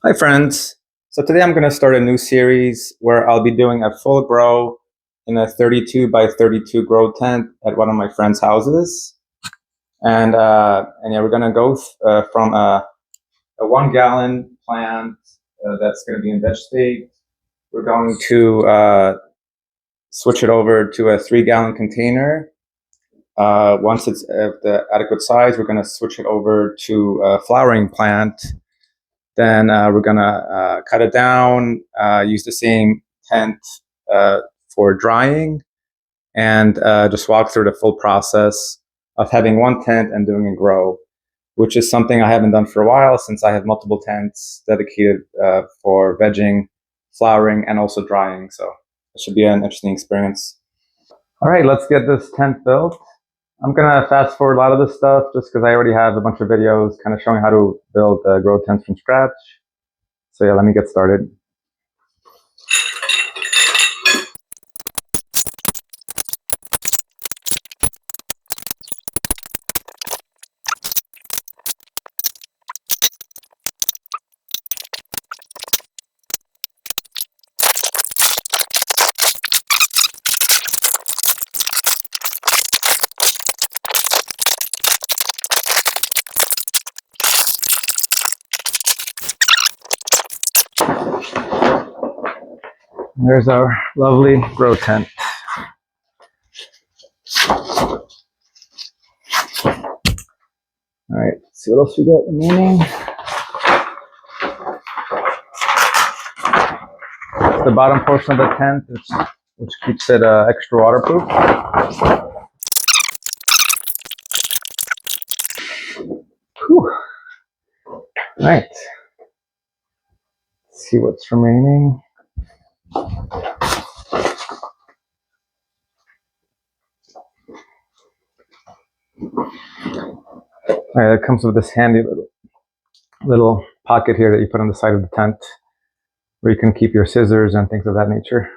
Hi friends. So today I'm going to start a new series where I'll be doing a full grow in a 32 by 32 grow tent at one of my friends' houses. And yeah, we're going to go from a 1 gallon plant that's going to be in veg state. We're going to switch it over to a 3 gallon container. Once it's at the adequate size, we're going to switch it over to a flowering plant. Then we're gonna cut it down, use the same tent for drying, and just walk through the full process of having one tent and doing a grow, which is something I haven't done for a while since I have multiple tents dedicated for vegging, flowering, and also drying. So it should be an interesting experience. All right, let's get this tent built. I'm gonna fast forward a lot of this stuff just because I already have a bunch of videos kind of showing how to build grow tents from scratch. So yeah, let me get started. There's our lovely grow tent. All right, let's see what else we got remaining. It's the bottom portion of the tent, which keeps it extra waterproof. Whew. All right, let's see what's remaining. All right, that comes with this handy little pocket here that you put on the side of the tent where you can keep your scissors and things of that nature.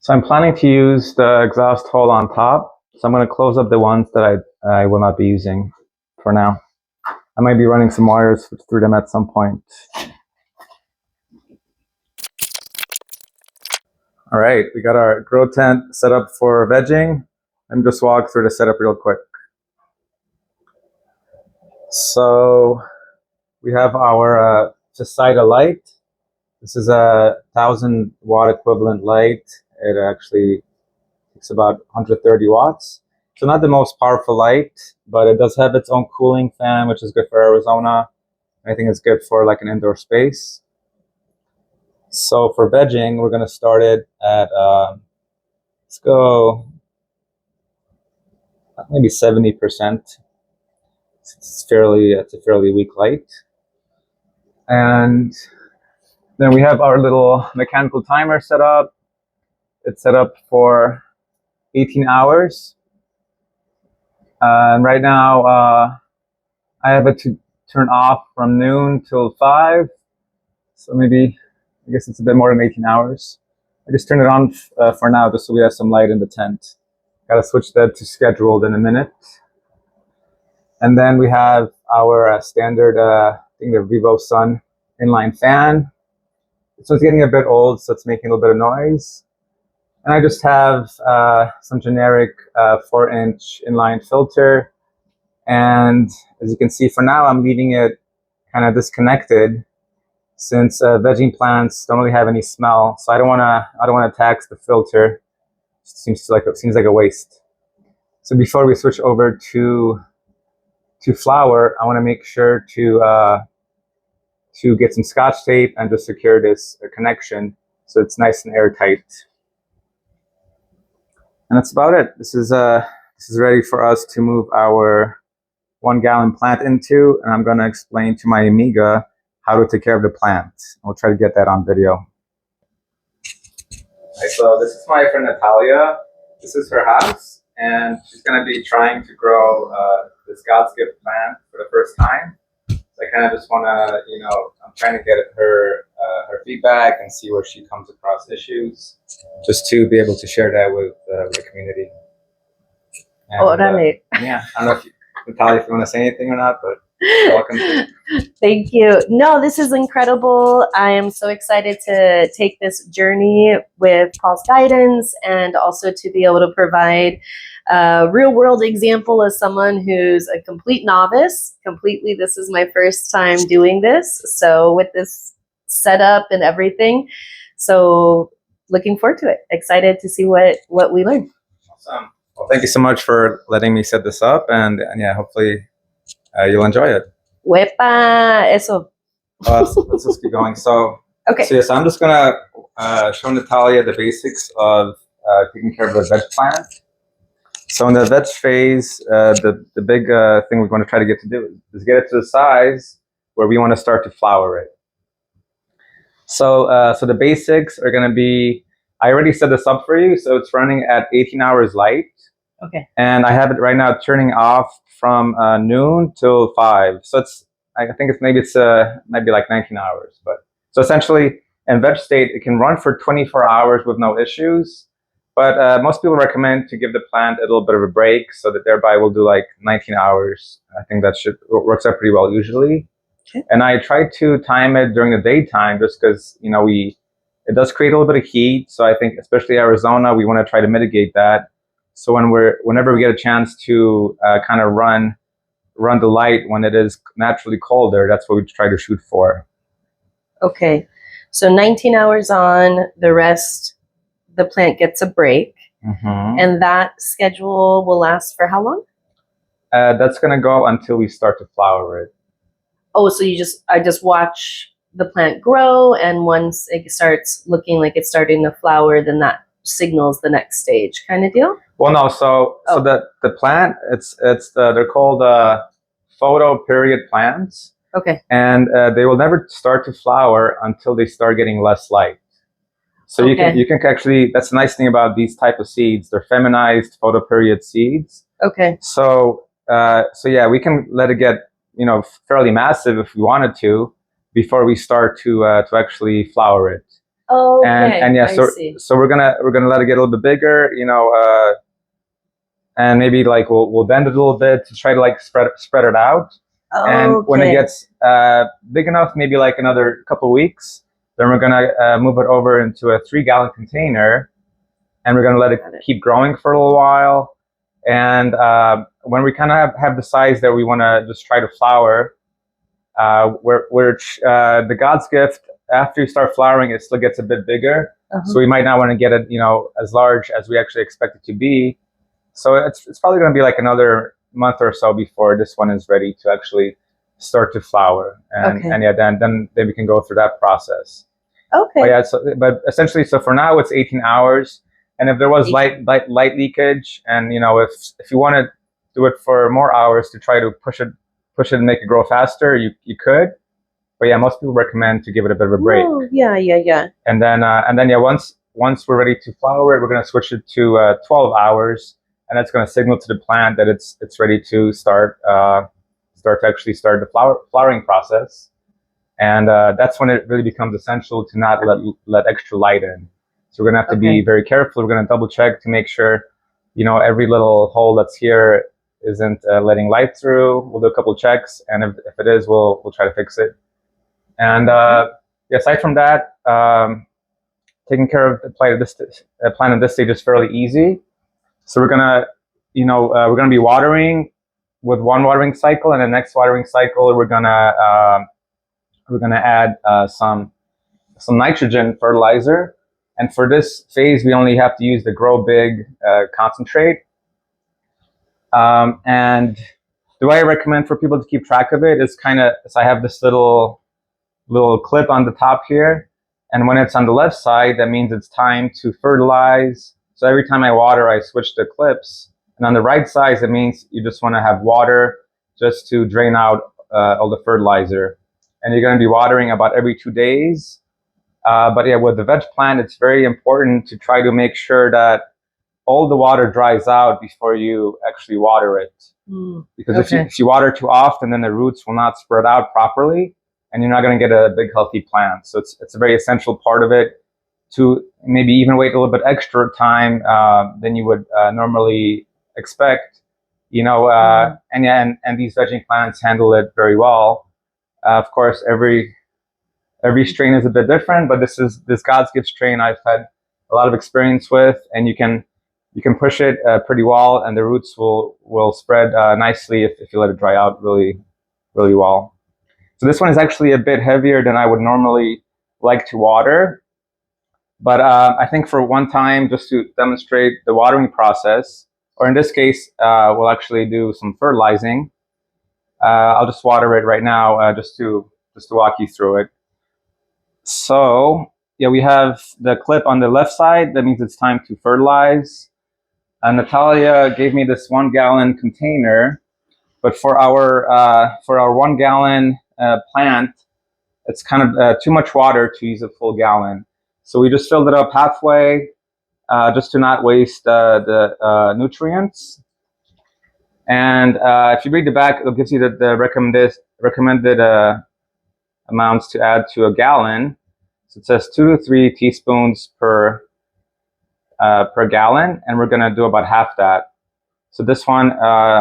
So I'm planning to use the exhaust hole on top. So I'm going to close up the ones that I will not be using for now. I might be running some wires through them at some point. All right, we got our grow tent set up for vegging. Let me just walk through the setup real quick. So we have our Jesida light. This is a 1,000 watt equivalent light. It actually takes about 130 watts. So not the most powerful light, but it does have its own cooling fan, which is good for Arizona. I think it's good for like an indoor space. So for vegging, we're going to start it at, let's go maybe 70%. It's a fairly weak light. And then we have our little mechanical timer set up. It's set up for 18 hours. And right now, I have it to turn off from noon till 5. So maybe, I guess it's a bit more than 18 hours. I just turn it on for now just so we have some light in the tent. Gotta switch that to scheduled in a minute. And then we have our standard, I think the Vivo Sun inline fan. This one's getting a bit old, so it's making a little bit of noise. And I just have some generic 4-inch inline filter. And as you can see, for now, I'm leaving it kind of disconnected since vegging plants don't really have any smell. So I don't want to tax the filter. It seems like a waste. So before we switch over to flower, I want to make sure to get some Scotch tape and just secure this connection so it's nice and airtight. And that's about it. This is ready for us to move our 1 gallon plant into, and I'm going to explain to my Amiga how to take care of the plant. I'll try to get that on video. Right, so this is my friend Natalia. This is her house, and she's going to be trying to grow this God's gift plant for the first time. So I kind of just want to, I'm trying to get her feedback and see where she comes across issues, just to be able to share that with the community. And, yeah, I don't know if Natalia, if you want to say anything or not, but you're welcome to. Thank you. No, this is incredible. I am so excited to take this journey with Paul's guidance, and also to be able to provide a real world example as someone who's a complete novice. Completely, this is my first time doing this. So with this setup and everything, so looking forward to it. Excited to see what we learn. Awesome. Well, thank you so much for letting me set this up, and yeah, hopefully you'll enjoy it. Wepa, eso. Let's just keep going. So, okay. So yes, I'm just gonna show Natalia the basics of taking care of a veg plant. So in the veg phase, the big thing we want to try to get to do is get it to the size where we want to start to flower it. So so the basics are going to be, I already set this up for you. So it's running at 18 hours light. Okay. And I have it right now turning off from noon till 5. So I think it's might be like 19 hours. But so essentially in veg state, it can run for 24 hours with no issues. But most people recommend to give the plant a little bit of a break, so that thereby we'll do like 19 hours. I think that works out pretty well usually. Okay. And I try to time it during the daytime, just because it does create a little bit of heat. So I think especially Arizona, we want to try to mitigate that. So whenever we get a chance to kind of run the light when it is naturally colder, that's what we try to shoot for. Okay, so 19 hours on, the rest, the plant gets a break. Mm-hmm. And that schedule will last for how long? That's going to go until we start to flower it. Oh, so I just watch the plant grow, and once it starts looking like it's starting to flower, then that signals the next stage, kind of deal? Well, no. So the plant, they're called photo period plants. Okay. And they will never start to flower until they start getting less light. So okay. you can actually, that's the nice thing about these type of seeds. They're feminized photoperiod seeds. Okay. So yeah, we can let it get fairly massive if we wanted to before we start to actually flower it. Oh, okay. And yeah, so we're gonna let it get a little bit bigger, and maybe like we'll bend it a little bit to try to like spread it out. Oh, and okay. When it gets big enough, maybe like another couple of weeks, then we're gonna move it over into a 3-gallon container, and we're gonna let it keep growing for a little while. And when we kind of have the size that we want to just try to flower, the God's gift, after you start flowering, it still gets a bit bigger. Uh-huh. So we might not want to get it, as large as we actually expect it to be. So it's probably going to be like another month or so before this one is ready to actually start to flower. And okay. And yeah, then we can go through that process. Okay. But essentially, so for now it's 18 hours. And if there was light leakage, and if you want to do it for more hours to try to push it and make it grow faster, you could. But yeah, most people recommend to give it a bit of a break. Oh, yeah. And then yeah, once we're ready to flower it, we're going to switch it to 12 hours, and that's going to signal to the plant that it's ready to start the flowering process. And that's when it really becomes essential to not let extra light in. So we're going to have to be very careful. We're going to double check to make sure, every little hole that's here isn't letting light through. We'll do a couple checks, and if it is, we'll try to fix it. And aside from that, taking care of the plant at this stage is fairly easy. So we're gonna be watering with one watering cycle, and the next watering cycle we're gonna add some nitrogen fertilizer. And for this phase, we only have to use the Grow Big concentrate. And the way I recommend for people to keep track of it is I have this little clip on the top here. And when it's on the left side, that means it's time to fertilize. So every time I water, I switch the clips. And on the right side, it means you just want to have water just to drain out all the fertilizer. And you're going to be watering about every 2 days. But yeah, with the veg plant, it's very important to try to make sure that all the water dries out before you actually water it. Because if you water too often, then the roots will not spread out properly, and you're not going to get a big healthy plant. So it's a very essential part of it to maybe even wait a little bit extra time than you would normally expect. And these vegging plants handle it very well. Of course, every strain is a bit different, but this God's gift strain I've had a lot of experience with, and you can push it pretty well, and the roots will spread nicely if you let it dry out really, really well. So this one is actually a bit heavier than I would normally like to water, but I think for one time, just to demonstrate the watering process, or in this case, we'll actually do some fertilizing. I'll just water it right now, just to walk you through it. So yeah, we have the clip on the left side. That means it's time to fertilize. Natalia gave me this 1 gallon container, but for our 1 gallon plant, it's kind of too much water to use a full gallon. So we just filled it up halfway, just to not waste the nutrients. And if you read the back, it gives you the recommended amounts to add to a gallon. So it says 2 to 3 teaspoons per gallon, and we're going to do about half that. So this one,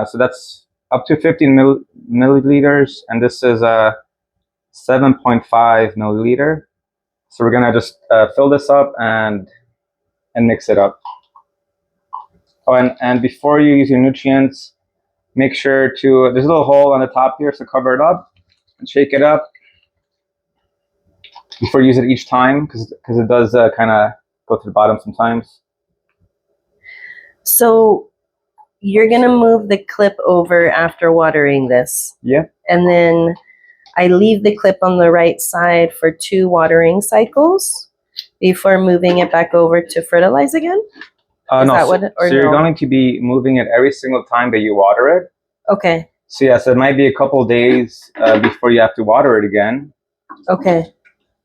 so that's up to 15 milliliters, and this is 7.5 milliliter. So we're going to just fill this up and mix it up. Oh, and before you use your nutrients, make sure to, there's a little hole on the top here, so cover it up and shake it up before you use it each time, because it does kind of go to the bottom sometimes. So you're going to move the clip over after watering this. Yeah. And then I leave the clip on the right side for 2 watering cycles before moving it back over to fertilize again? So you're going to be moving it every single time that you water it. Okay. So yes, it might be a couple days before you have to water it again. Okay.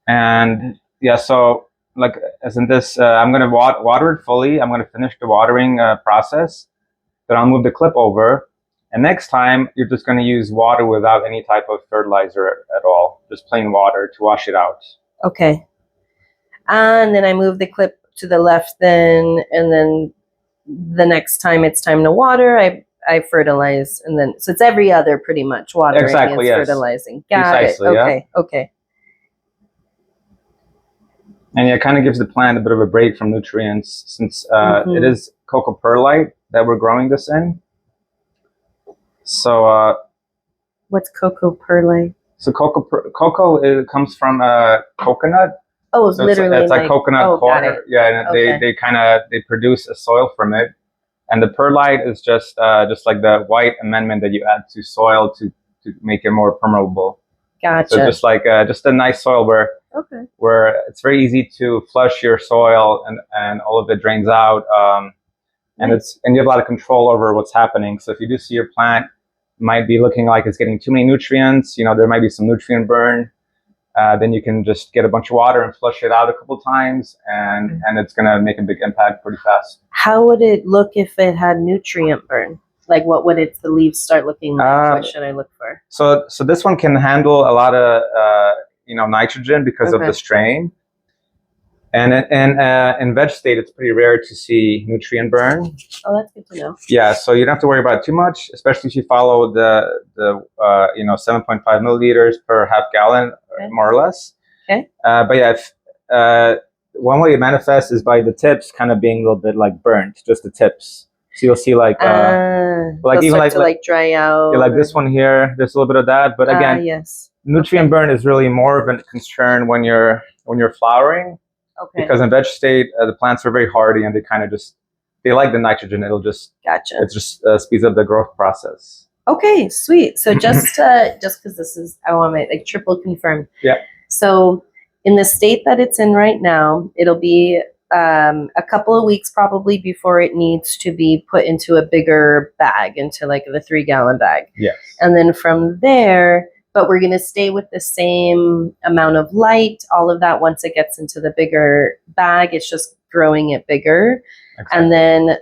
And yeah, so like as in this, I'm going to water it fully. I'm going to finish the watering process. Then I'll move the clip over. And next time, you're just going to use water without any type of fertilizer at all. Just plain water to wash it out. Okay. And then I move the clip to the left then, and then the next time it's time to water, I fertilize, and then, so it's every other pretty much watering and fertilizing. Got it. Okay. Yeah. Okay. And yeah, it kind of gives the plant a bit of a break from nutrients, since it is cocoa perlite that we're growing this in. So what's cocoa perlite? So cocoa it comes from coconut. Oh, so literally it's like coconut core. Yeah, and they produce a soil from it. And the perlite is just like the white amendment that you add to soil to make it more permeable. Gotcha. So just like just a nice soil where it's very easy to flush your soil and all of it drains out. And you have a lot of control over what's happening. So if you do see your plant might be looking like it's getting too many nutrients, there might be some nutrient burn. Then you can just get a bunch of water and flush it out a couple times, and it's going to make a big impact pretty fast. How would it look if it had nutrient burn? Like, what would the leaves start looking like? What should I look for? So this one can handle a lot of nitrogen because of the strain. And in veg state, it's pretty rare to see nutrient burn. Oh, that's good to know. Yeah, so you don't have to worry about it too much, especially if you follow the 7.5 milliliters per half gallon, more or less. Okay. But yeah, one way it manifests is by the tips kind of being a little bit like burnt, just the tips. So you'll see like even like dry out. Yeah, like this one here, there's a little bit of that. But again, nutrient burn is really more of a concern when you're flowering. Okay. Because in veg state, the plants are very hardy and they like the nitrogen. It'll just it just speeds up the growth process. Okay, sweet. So just because this is, I want to like triple confirm. Yeah. So in the state that it's in right now, it'll be a couple of weeks probably before it needs to be put into a bigger bag, into like the 3-gallon bag. Yes. And then from there. But we're going to stay with the same amount of light, all of that. Once it gets into the bigger bag, it's just growing it bigger. Exactly. And then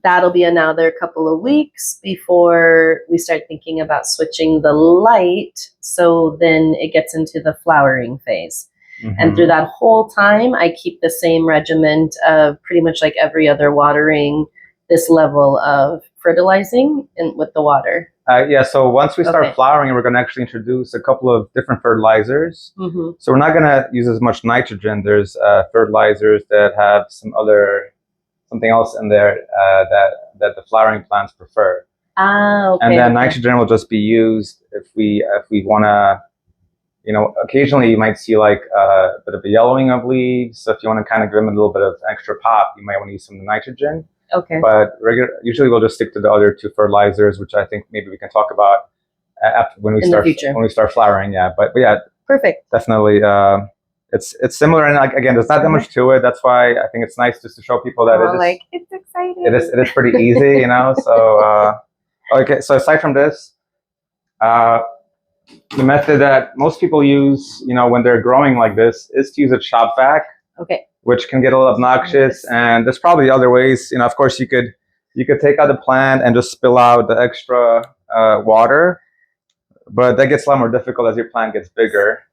that'll be another couple of weeks before we start thinking about switching the light. So then it gets into the flowering phase. And through that whole time, I keep the same regimen of pretty much like every other watering, this level of fertilizing with the water. Yeah, so once we start flowering, we're going to actually introduce a couple of different fertilizers. So we're not going to use as much nitrogen. There's fertilizers that have something else in there that the flowering plants prefer. And then nitrogen will just be used if we want to, occasionally you might see like a bit of a yellowing of leaves. So if you want to kind of give them a little bit of extra pop, you might want to use some nitrogen. But usually we'll just stick to the other two fertilizers, which I think maybe we can talk about after when we start flowering. Yeah, but yeah, perfect. Definitely, it's similar, and like again, there's not that much to it. That's why I think it's nice just to show people that it's exciting. It is pretty easy, So okay, so aside from this, the method that most people use, when they're growing like this, is to use a shop vac. Which can get a little obnoxious, and there's probably other ways. Of course, you could take out the plant and just spill out the extra water, but that gets a lot more difficult as your plant gets bigger.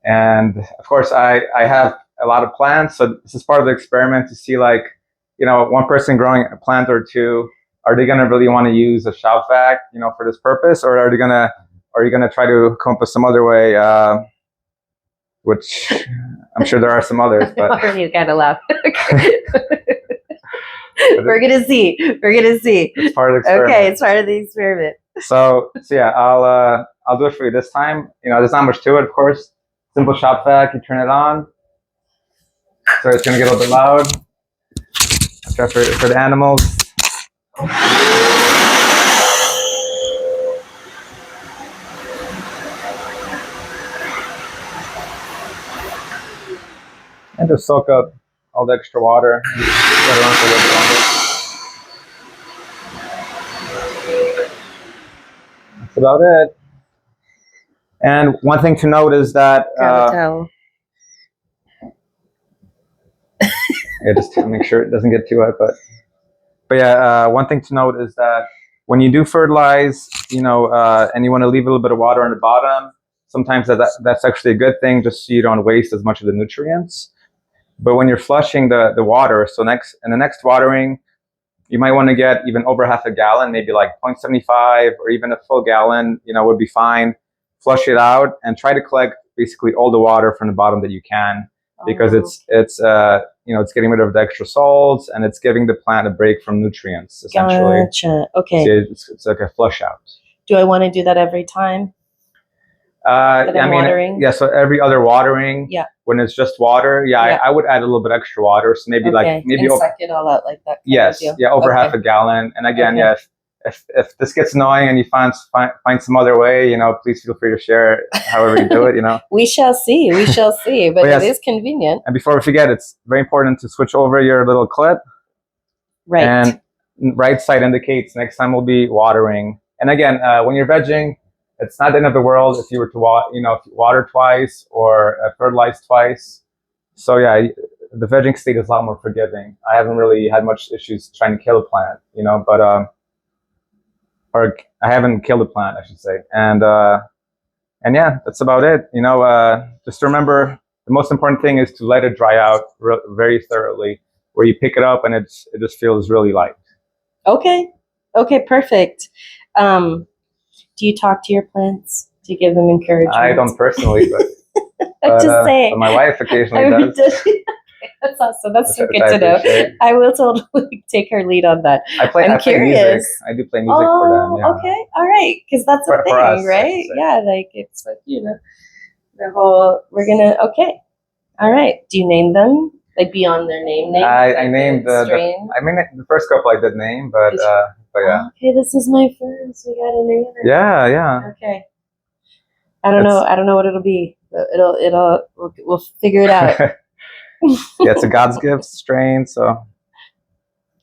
And of course, I have a lot of plants, so this is part of the experiment to see, like, one person growing a plant or two, are they going to really want to use a shop vac, for this purpose, or are you going to try to come up with some other way? Which I'm sure there are some others, but you kind of laugh. We're gonna see. It's part of the experiment. Okay, it's part of the experiment. So yeah, I'll do it for you this time. There's not much to it, of course. Simple shop vac. You turn it on. So it's gonna get a little bit loud. Try for the animals. And just soak up all the extra water. Let it run for a little bit longer. That's about it. And one thing to note is that just to make sure it doesn't get too wet. But yeah, one thing to note is that when you do fertilize, and you want to leave a little bit of water on the bottom, sometimes that's actually a good thing, just so you don't waste as much of the nutrients. But when you're flushing the water, so in the next watering, you might want to get even over half a gallon, maybe like 0.75 or even a full gallon, would be fine. Flush it out and try to collect basically all the water from the bottom that you can, because it's getting rid of the extra salts and it's giving the plant a break from nutrients, essentially. Gotcha. Okay. So it's like a flush out. Do I want to do that every time? Watering? Yeah, so every other watering, when it's just water, I would add a little bit extra water. So maybe suck it all out like that. Yes, over half a gallon. And again, if this gets annoying and you find some other way, please feel free to share however you do it, We shall see, but it is convenient. And before we forget, it's very important to switch over your little clip. Right. And right side indicates next time we'll be watering. And again, when you're vegging, it's not the end of the world if you were to water twice or fertilize twice. So yeah, the vegging state is a lot more forgiving. I haven't really had much issues trying to kill a plant, but or I haven't killed a plant, I should say. And yeah, that's about it. Just remember, the most important thing is to let it dry out very thoroughly, where you pick it up and it just feels really light. Okay, perfect. Do you talk to your plants? Do you give them encouragement? I don't personally, but just saying. But my wife occasionally does. That's awesome. That's so good to know. I will totally take her lead on that. I'm curious. Play music. I do play music for them. Yeah. Okay, all right, because that's a thing, us, right? Yeah, like it's like the whole. We're gonna all right. Do you name them? Like beyond their name? I named the first couple I did name, but yeah. Okay, this is my first. We got a name. Yeah. Okay. I don't know what it'll be. We'll figure it out. Yeah, it's a God's gift strain, so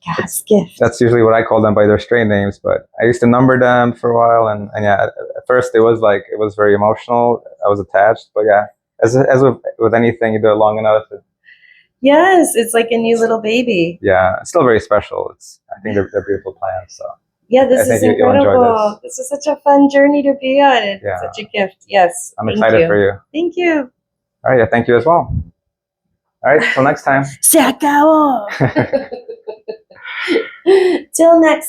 God's gift. That's usually what I call them, by their strain names. But I used to number them for a while, and yeah, at first it was very emotional. I was attached, but yeah, as with anything, you do it long enough, Yes, it's like a new little baby. Yeah, it's still very special. I think they're beautiful plants. So Yeah, this I is think you'll enjoy incredible. this. This is such a fun journey to be on. It's Yeah. such a gift. Yes. I'm thank excited you. for you. Thank you. All right, yeah, thank you as well. All right, till next time. Se acabó. Till next